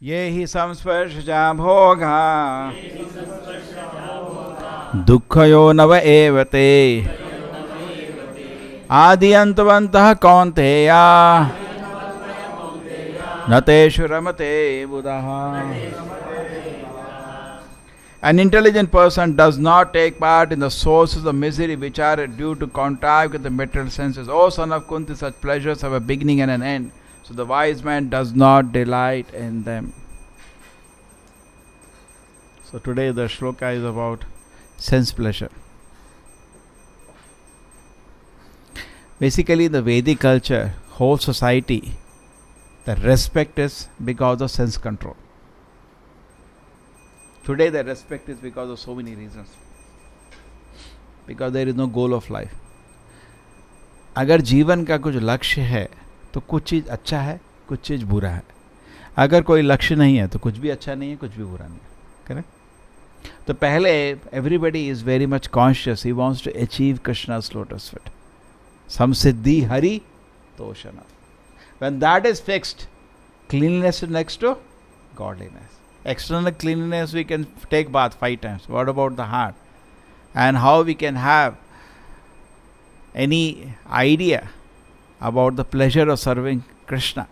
ये हि संस्पर्शजा भोगा दुःखयो नव एव ते आदिअन्तवन्तः कौन्तेया न तेषु रमते बुधः. An intelligent person does not take part in the sources of misery which are due to contact with the material senses. O son of Kunti, such pleasures have a beginning and an end. So the wise man does not delight in them. So today the shloka is about sense pleasure. Basically, the Vedic culture, whole society, the respect is because of sense control. Today the respect is because of so many reasons. Because there is no goal of life. अगर जीवन का कुछ लक्ष्य है तो कुछ चीज़ अच्छा है, कुछ चीज़ बुरा है. अगर कोई लक्ष्य नहीं है तो कुछ भी अच्छा नहीं है, कुछ भी बुरा नहीं है. करेक्ट? तो पहले everybody is very much conscious. He wants to achieve Krishna's lotus feet. Samsiddhi Hari Toshana. When that is fixed, cleanliness is next to godliness. External cleanliness, we can take bath 5 times. What about the heart? And how we can have any idea about the pleasure of serving Krishna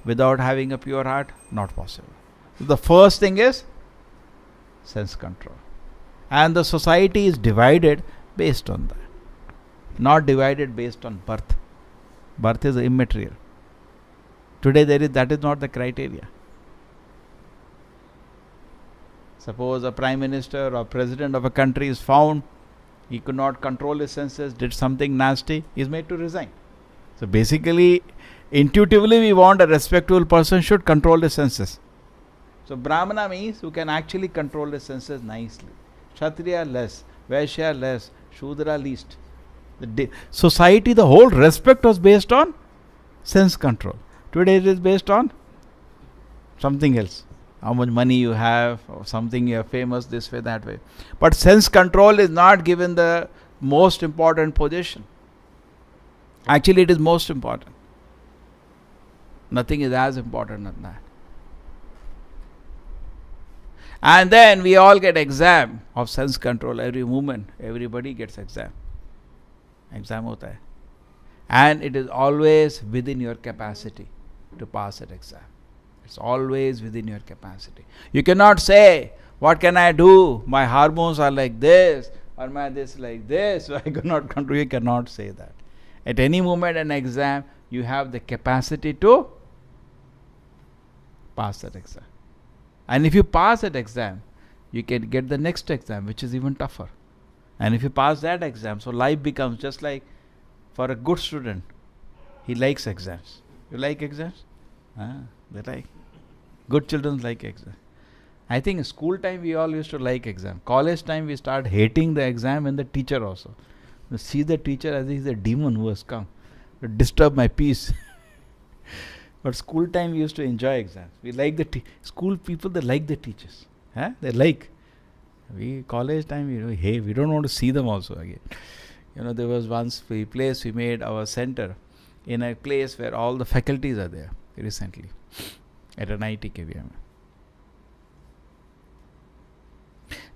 without having a pure heart? Not possible. So the first thing is sense control. And the society is divided based on that. Not divided based on birth. Birth is immaterial. Today that is not the criteria. Suppose a prime minister or president of a country is found, he could not control his senses, did something nasty, he is made to resign. So basically, intuitively we want a respectable person should control his senses. So Brahmana means who can actually control his senses nicely. Kshatriya less, Vaishya less, Shudra least. The society, the whole respect was based on sense control. Today it is based on something else. How much money you have, or something you are famous this way, that way. But sense control is not given the most important position. Actually, it is most important. Nothing is as important than that. And then we all get exam of sense control. Every moment, everybody gets exam. Exam hota hai. And it is always within your capacity to pass that exam. It's always within your capacity. You cannot say, what can I do? My hormones are like this, or my this like this, so I cannot control. You cannot say that. At any moment in exam, you have the capacity to pass that exam. And if you pass that exam, you can get the next exam, which is even tougher. And if you pass that exam, so life becomes just like for a good student, he likes exams. You like exams? They like. Good children like exam. I think school time we all used to like exam. College time we start hating the exam and the teacher also. You see the teacher as if he's a demon who has come to disturb my peace. But school time we used to enjoy exams. We like the school people, they like the teachers. They like. We college time we don't want to see them also again. There was once a place we made our center in a place where all the faculties are there recently. At an IIT KVM.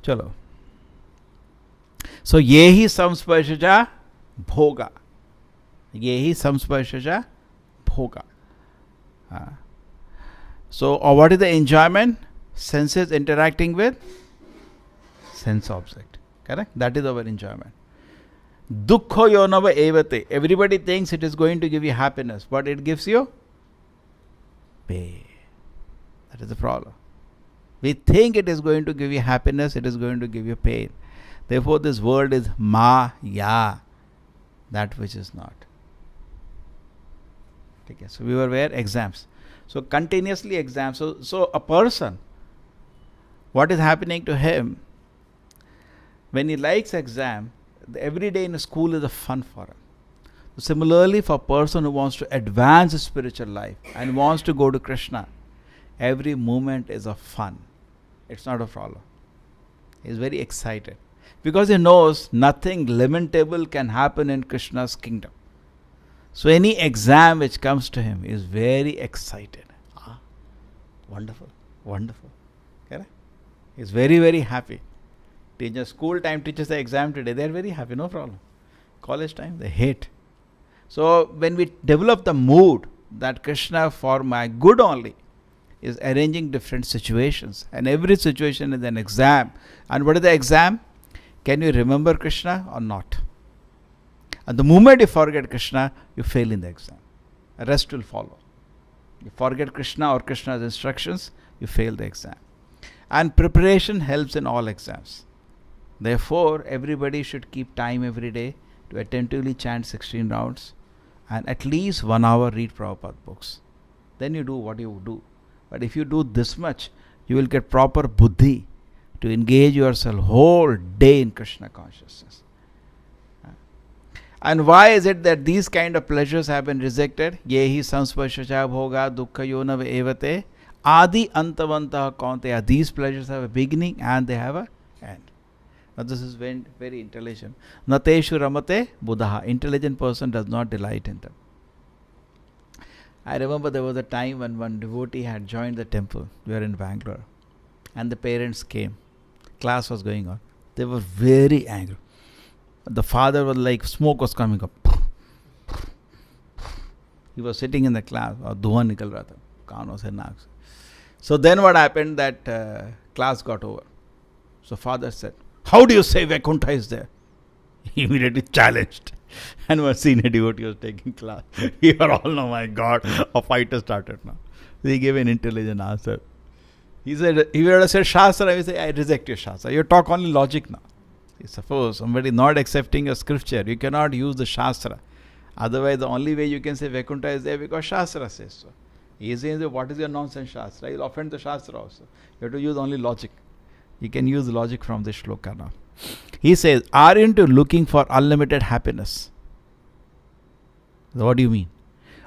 Chalo. So, yehi samsparshaja bhoga. Yehi samsparshaja bhoga. So, what is the enjoyment? Senses interacting with sense object. Correct? That is our enjoyment. Dukkho yonava evate. Everybody thinks it is going to give you happiness, but it gives you pain. That is the problem. We think it is going to give you happiness, it is going to give you pain. Therefore, this word is Maya, that which is not. Okay, so we were where? Exams. So continuously exams. So a person, what is happening to him, when he likes exam, every day in school is a fun for him. So similarly, for a person who wants to advance his spiritual life and wants to go to Krishna, every moment is a fun. It's not a problem. He is very excited. Because he knows nothing lamentable can happen in Krishna's kingdom. So any exam which comes to him is very excited. Wonderful. Wonderful. Correct? He's very, very happy. Teacher, school time teaches the exam today. They are very happy, no problem. College time, they hate. So when we develop the mood that Krishna for my good only is arranging different situations, and every situation is an exam. And what is the exam? Can you remember Krishna or not? And the moment you forget Krishna, you fail in the exam. The rest will follow. You forget Krishna or Krishna's instructions, you fail the exam. And preparation helps in all exams. Therefore, everybody should keep time every day to attentively chant 16 rounds and at least 1 hour read Prabhupada books. Then you do what you do. But if you do this much, you will get proper buddhi to engage yourself whole day in Krishna consciousness. And why is it that these kind of pleasures have been rejected? Yehi samspashacha bhoga dukkha yonav evate adi antavantah kaunteya. These pleasures have a beginning and they have a end. Now this is very intelligent. Nateshu ramate buddha. Intelligent person does not delight in them. I remember there was a time when one devotee had joined the temple. We were in Bangalore. And the parents came. Class was going on. They were very angry. The father was like, smoke was coming up. He was sitting in the class. Or dhuan nikal raha tha. Kaano se naak se. So then what happened, that class got over. So father said, how do you say Vaikuntha is there? He immediately challenged. And one senior devotee was taking class. We were all, oh my God, a fight has started now. So he gave an intelligent answer. He said, if you had said Shastra, we say, I reject your Shastra. You talk only logic now. Suppose somebody not accepting your scripture, you cannot use the Shastra. Otherwise, the only way you can say Vaikuntha is there because Shastra says so. He is saying, what is your nonsense Shastra? You'll offend the Shastra also. You have to use only logic. You can use logic from this shloka now. He says, aren't you looking for unlimited happiness? So what do you mean?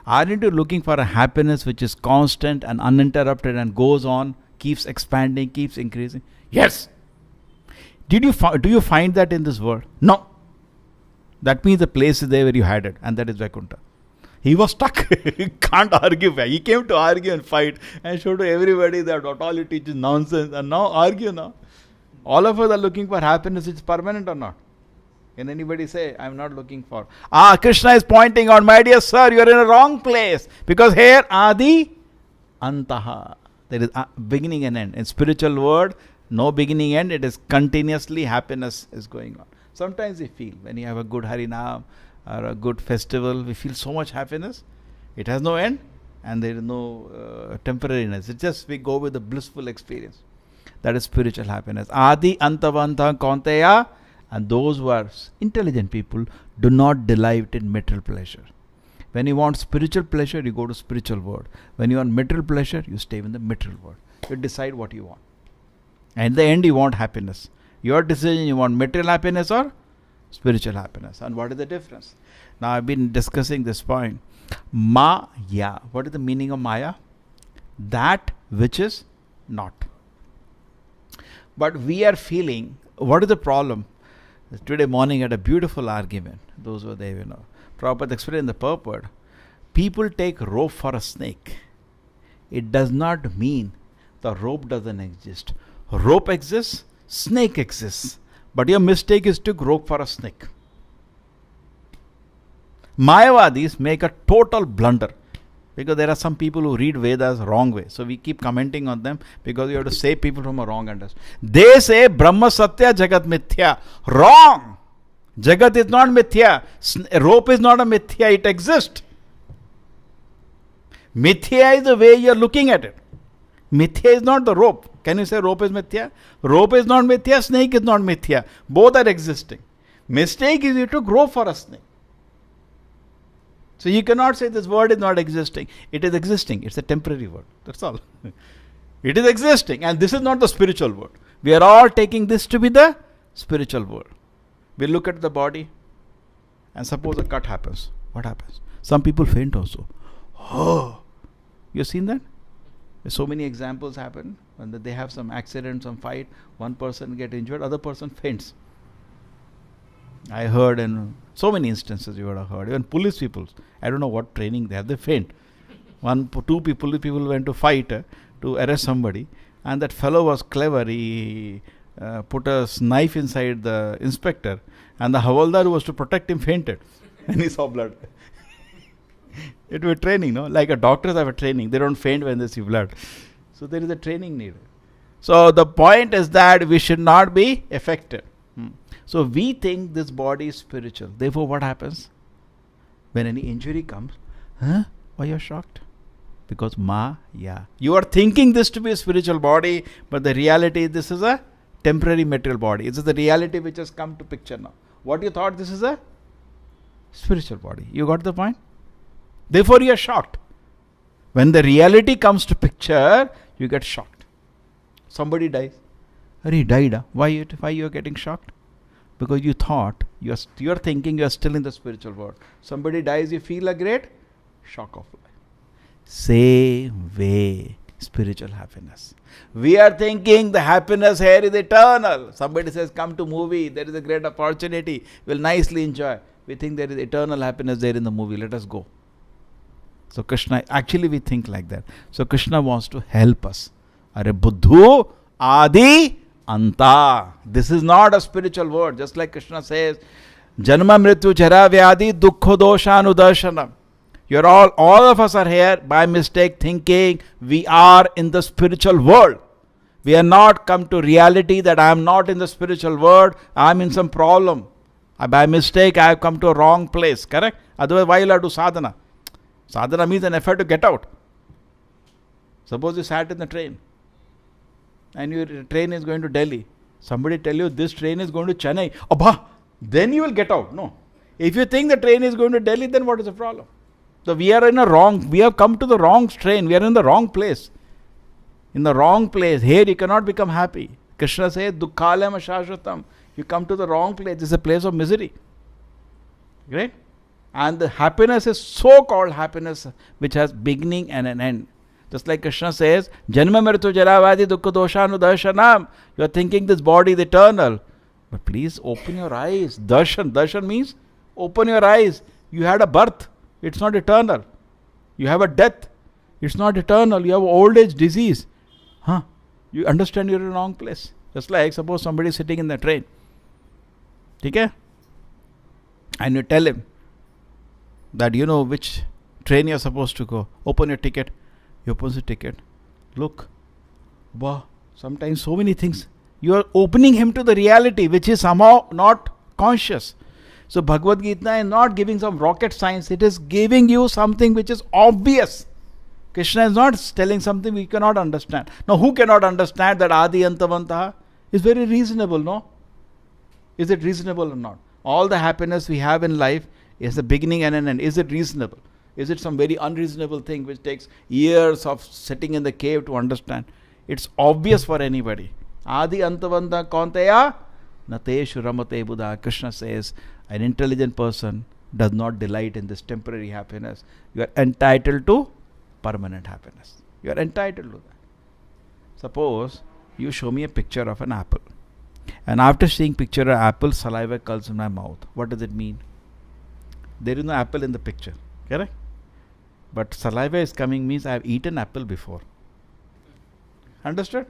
Aren't you looking for a happiness which is constant and uninterrupted and goes on, keeps expanding, keeps increasing? Yes. Do you find that in this world? No. That means the place is there where you had it, and that is Vaikuntha. He was stuck. He can't argue. He came to argue and fight and show to everybody that what all you teach is nonsense, and now argue now. All of us are looking for happiness. It's permanent or not? Can anybody say, I'm not looking for? Krishna is pointing out, my dear sir, you are in a wrong place. Because here, Adi Antaha. There is a beginning and end. In spiritual world, no beginning end. It is continuously happiness is going on. Sometimes we feel, when you have a good Harinam or a good festival, we feel so much happiness. It has no end and there is no temporariness. It's just we go with the blissful experience. That is spiritual happiness. Adi Antavanta Kaunteya. And those who are intelligent people do not delight in material pleasure. When you want spiritual pleasure, you go to spiritual world. When you want material pleasure, you stay in the material world. You decide what you want. And in the end, you want happiness. Your decision, you want material happiness or spiritual happiness. And what is the difference? Now, I've been discussing this point. Maya. What is the meaning of Maya? That which is not. But we are feeling, what is the problem? Today morning I had a beautiful argument. Those were there, Prabhupada explained in the purport. People take rope for a snake. It does not mean the rope doesn't exist. Rope exists, snake exists. But your mistake is to rope for a snake. Mayavadis make a total blunder. Because there are some people who read Vedas wrong way. So we keep commenting on them because you have to save people from a wrong understanding. They say Brahma Satya Jagat Mithya. Wrong! Jagat is not Mithya. Rope is not a Mithya. It exists. Mithya is the way you are looking at it. Mithya is not the rope. Can you say rope is Mithya? Rope is not Mithya. Snake is not Mithya. Both are existing. Mistake is you took rope for a snake. So you cannot say this word is not existing. It is existing. It's a temporary word. That's all. It is existing. And this is not the spiritual word. We are all taking this to be the spiritual word. We look at the body and suppose a cut happens. What happens? Some people faint also. Oh, you seen that? So many examples happen when they have some accident, some fight. One person get injured, other person faints. I heard in so many instances you would have heard. Even police people, I don't know what training they have, they faint. Two people went to fight. to arrest somebody, and that fellow was clever. He put a knife inside the inspector, and the Havaldar who was to protect him fainted, and he saw blood. It was training, no? Like a doctors have a training. They don't faint when they see blood. So there is a training needed. So the point is that we should not be affected. So we think this body is spiritual. Therefore, what happens? When any injury comes, why you are shocked? Because Maya. You are thinking this to be a spiritual body, but the reality, this is a temporary material body. This is the reality which has come to picture now. What you thought, this is a spiritual body. You got the point? Therefore, you are shocked. When the reality comes to picture, you get shocked. Somebody dies. He died. Why you are getting shocked? Because you thought, you are thinking you are still in the spiritual world. Somebody dies, you feel a great shock of life. Same way, spiritual happiness. We are thinking the happiness here is eternal. Somebody says, come to movie, there is a great opportunity, we'll nicely enjoy. We think there is eternal happiness there in the movie, let us go. So Krishna, actually we think like that. So Krishna wants to help us. Are buddhu adi anta. This is not a spiritual word. Just like Krishna says, janma mrityu chara vyadi dukkho doshanudarshanam. You're all of us are here by mistake thinking we are in the spiritual world. We are not come to reality that I am not in the spiritual world. I am in some problem. By mistake I have come to a wrong place. Correct? Otherwise why will I do sadhana? Sadhana means an effort to get out. Suppose you sat in the train and your train is going to Delhi. Somebody tell you this train is going to Chennai. Then you will get out. No. If you think the train is going to Delhi, then what is the problem? So we have come to the wrong train. We are in the wrong place. In the wrong place. Here you cannot become happy. Krishna says, Dukkhalayam ashashvatam. You come to the wrong place. This is a place of misery. Right? And the happiness is so-called happiness which has beginning and an end. Just like Krishna says, Janma mrityu jaravadi dukkha doshanudarshanam. You are thinking this body is eternal. But please open your eyes. Darshan means open your eyes. You had a birth. It's not eternal. You have a death. It's not eternal. You have old age, disease. You understand you're in the wrong place. Just like suppose somebody is sitting in the train. Okay? And you tell him that you know which train you're supposed to go. Open your ticket. He opens the ticket. Look. Wow. Sometimes so many things. You are opening him to the reality which is somehow not conscious. So Bhagavad Gita is not giving some rocket science. It is giving you something which is obvious. Krishna is not telling something we cannot understand. Now who cannot understand that Adi Antavantaha is very reasonable, no? Is it reasonable or not? All the happiness we have in life is a beginning and an end. Is it reasonable? Is it some very unreasonable thing which takes years of sitting in the cave to understand? It's obvious for anybody. Adi Antavanta Kaunteya Nateshu Ramate Buddha. Krishna says, an intelligent person does not delight in this temporary happiness. You are entitled to permanent happiness. You are entitled to that. Suppose you show me a picture of an apple. And after seeing picture of apple, saliva comes in my mouth. What does it mean? There is no apple in the picture. Correct? But saliva is coming means I have eaten apple before. Understood?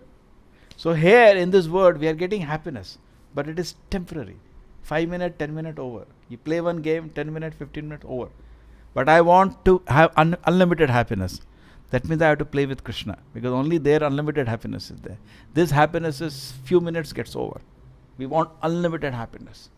So here in this word we are getting happiness. But it is temporary. 5 minutes, 10 minutes over. You play one game, 10 minutes, 15 minutes over. But I want to have unlimited happiness. That means I have to play with Krishna. Because only there unlimited happiness is there. This happiness is few minutes gets over. We want unlimited happiness.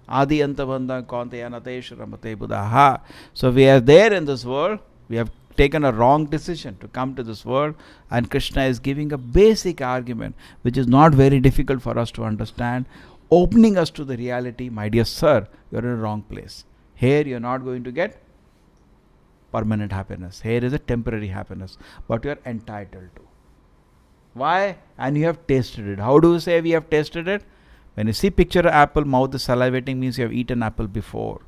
Adi Antavanda Kantayanate Ramate Buddha. So we are there in this world. We have taken a wrong decision to come to this world, and Krishna is giving a basic argument which is not very difficult for us to understand, opening us to the reality. My dear sir, you are in a wrong place. Here you are not going to get permanent happiness. Here is a temporary happiness, but you are entitled to. Why? And you have tasted it. How do you say we have tasted it? When you see picture of apple, mouth is salivating means you have eaten apple before.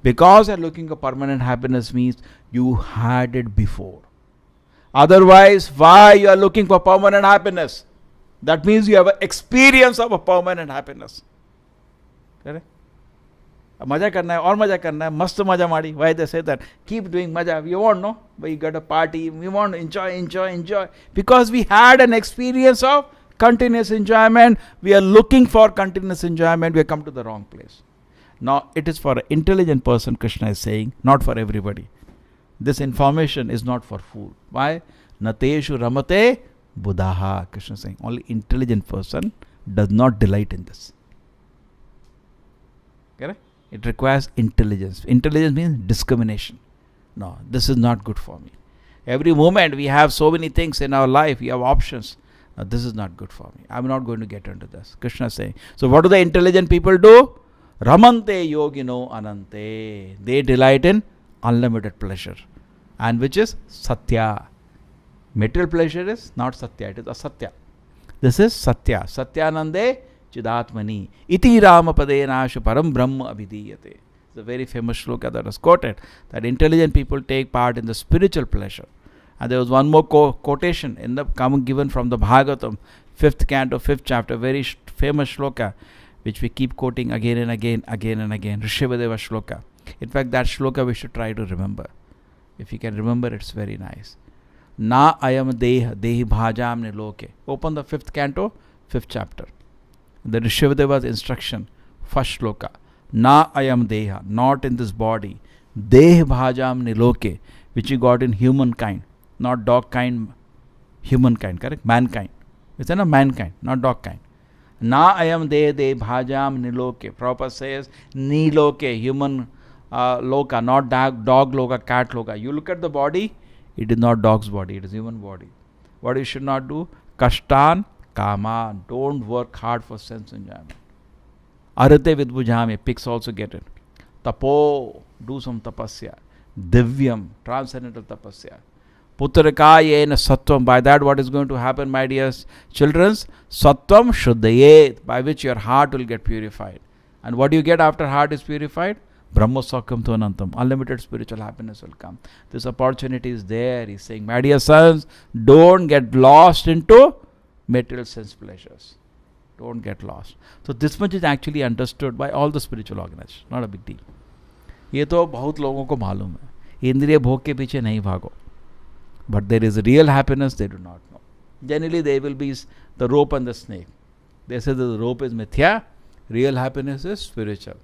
Because you are looking for permanent happiness means you had it before. Otherwise, why you are looking for permanent happiness? That means you have an experience of a permanent happiness. Correct? Maja karna hai, aur maja karna hai, mast maja madi. Why they say that? Keep doing maja. We want, no? We got a party, we want to enjoy. Because we had an experience of continuous enjoyment. We are looking for continuous enjoyment. We have come to the wrong place. Now, it is for an intelligent person, Krishna is saying, not for everybody. This information is not for fool. Why? Nateshu ramate buddhaha. Krishna is saying, only intelligent person does not delight in this. Correct? It requires intelligence. Intelligence means discrimination. No, this is not good for me. Every moment we have so many things in our life, we have options. No, this is not good for me. I'm not going to get into this. Krishna is saying. So what do the intelligent people do? Ramante yogino anante. They delight in unlimited pleasure. And which is satya. Material pleasure is not satya, it is asatya. This is satya. Satyanande Chidatmani. Iti Ramapadena Param Brahma Abhidiyate. It's a very famous shloka that was quoted, that intelligent people take part in the spiritual pleasure. And there was one more quotation in the given from the Bhagavatam, 5th canto, 5th chapter, very famous shloka, which we keep quoting again and again. Rishivadeva shloka. In fact, that shloka we should try to remember. If you can remember, it's very nice. Na ayam dehi bhajam niloke. Open the 5th canto, 5th chapter. The Rishivadeva's instruction, first shloka. Na ayam deha, not in this body. Deh bhajam niloke, which you got in humankind. Not dog kind, humankind, correct? Mankind. It's in a mankind, not dog kind. Na ayam deh bhajam niloke. Prabhupada says, niloke, human loka, not dog loka, cat loka. You look at the body, it is not dog's body, it is human body. What you should not do? Kashtan kama. Don't work hard for sense enjoyment. Arate vidbhujame, pigs also get it. Tapo, do some tapasya. Divyam, transcendental tapasya. Putrakayena sattvam. By that, what is going to happen, my dear children? Sattvam shuddhayet, by which your heart will get purified. And what do you get after heart is purified? Brahma Sakam Tonantam. Unlimited spiritual happiness will come. This opportunity is there. He's saying, my dear sons, don't get lost into material sense pleasures. Don't get lost. So this much is actually understood by all the spiritual organizations. Not a big deal. ये तो बहुत लोगों को मालूम है. इंद्रिय भोग के पीछे नहीं भागो. But there is real happiness they do not know. Generally there will be the rope and the snake. They say that the rope is mithya. Real happiness is spiritual.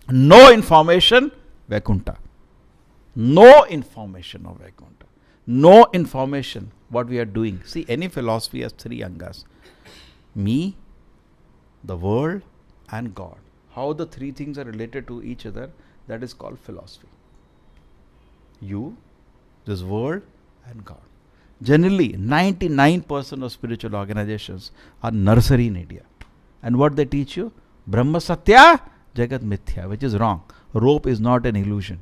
No information, Vaikuntha. No information of Vaikuntha. No information what we are doing. See, any philosophy has 3 angas. Me, the world, and God. How the 3 things are related to each other, that is called philosophy. You, this world, and God. Generally, 99% of spiritual organizations are nursery in India. And what they teach you? Brahma Satya, Jagat Mithya, which is wrong. Rope is not an illusion.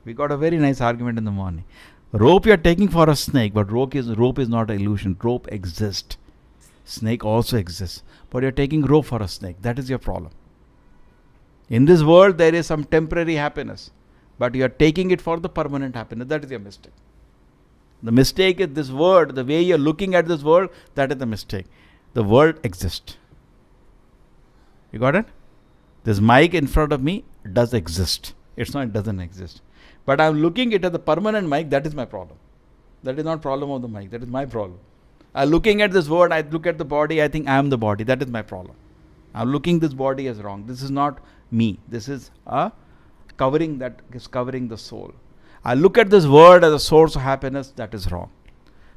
We got a very nice argument in the morning. Rope you are taking for a snake, but rope is not an illusion. Rope exists. Snake also exists. But you are taking rope for a snake. That is your problem. In this world, there is some temporary happiness. But you are taking it for the permanent happiness. That is your mistake. The mistake is this world, the way you are looking at this world, that is the mistake. The world exists. You got it? This mic in front of me does exist. It's not, it doesn't exist. But I'm looking at it as a permanent mic, that is my problem. That is not problem of the mic, that is my problem. I'm looking at this world, I look at the body, I think I am the body, that is my problem. I'm looking this body as wrong. This is not me. This is a covering that is covering the soul. I look at this world as a source of happiness, that is wrong.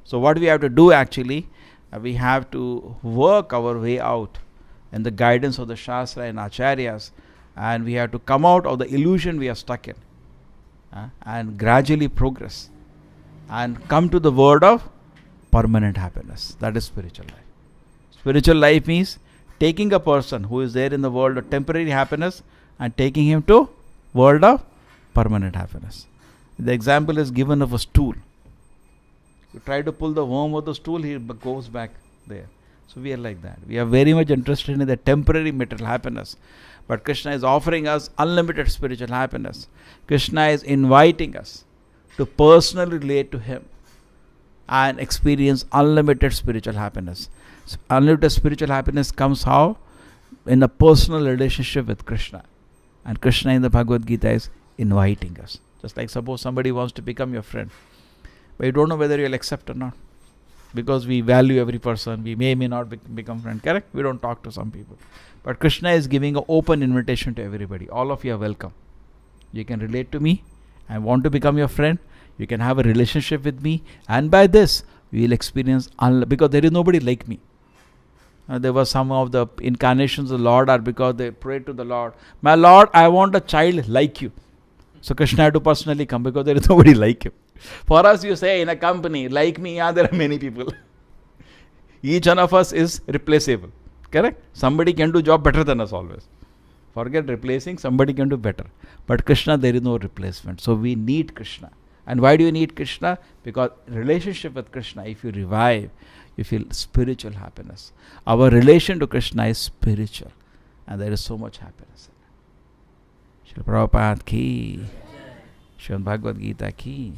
So what we have to do actually, we have to work our way out in the guidance of the Shastra and Acharyas, and we have to come out of the illusion we are stuck in and gradually progress and come to the word of permanent happiness. That is spiritual life. Spiritual life means taking a person who is there in the world of temporary happiness and taking him to world of permanent happiness. The example is given of a stool. You try to pull the worm of the stool, he goes back there. So we are like that. We are very much interested in the temporary material happiness. But Krishna is offering us unlimited spiritual happiness. Krishna is inviting us to personally relate to Him and experience unlimited spiritual happiness. So unlimited spiritual happiness comes how? In a personal relationship with Krishna. And Krishna in the Bhagavad Gita is inviting us. Just like suppose somebody wants to become your friend, but you don't know whether you'll accept or not. Because we value every person, we may not become friend. Correct? We don't talk to some people. But Krishna is giving an open invitation to everybody. All of you are welcome. You can relate to me. I want to become your friend. You can have a relationship with me. And by this, we will experience, because there is nobody like me. There were some of the incarnations of the Lord are because they prayed to the Lord, my Lord, I want a child like you. So Krishna had to personally come because there is nobody like him. For us, you say in a company, like me, there are many people. Each one of us is replaceable. Correct? Somebody can do job better than us always. Forget replacing, somebody can do better. But Krishna, there is no replacement. So we need Krishna. And why do you need Krishna? Because relationship with Krishna, if you revive, you feel spiritual happiness. Our relation to Krishna is spiritual. And there is so much happiness in it. Srila Prabhupada ki, Srimad Bhagavad Gita ki.